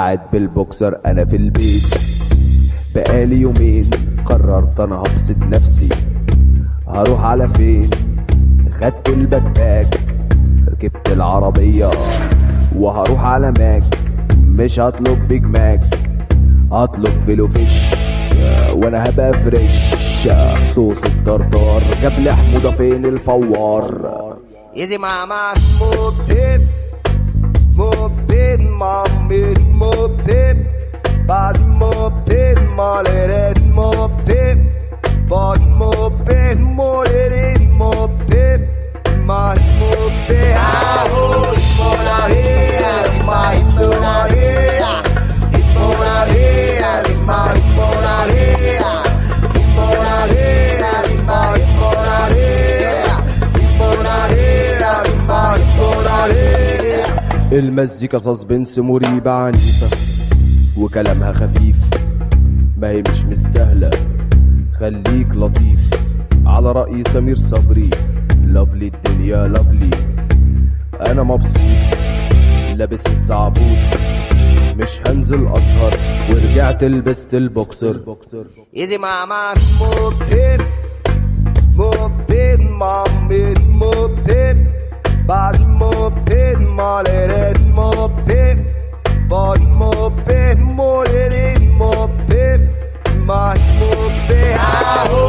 قاعد بالبوكسر انا في البيت بقالي يومين، قررت انا هبسط نفسي. هروح على فين؟ خدت الباك ركبت العربية وهروح على ماك. مش هطلب بيج ماك، هطلب فيلو فيش وانا هبقى فريش. صوص الطرطار جاب لي حموضة فين الفوار. Easy mama, move it, mommy, move it, body move it, molly, move it, body move it, molly, move it, my move it, ah, oh, it's mona here, my mona here, it's mona here, my mona here, it's mona here, my mona here, it's mona here, my mona here. المزيكا سسبنس مريبة عنيفة وكلامها خفيف، ما هي مش مستاهلة، خليك لطيف. على رأي سمير صبري، لافلي الدنيا لافلي. أنا مبسوط لابس الزعبوط، مش هنزل أسهر ورجعت لبست البوكسر. Easy mama, move it, mommy, move it, body move it, molly, move it, body move it, molly, move it, my move it, ah, oh.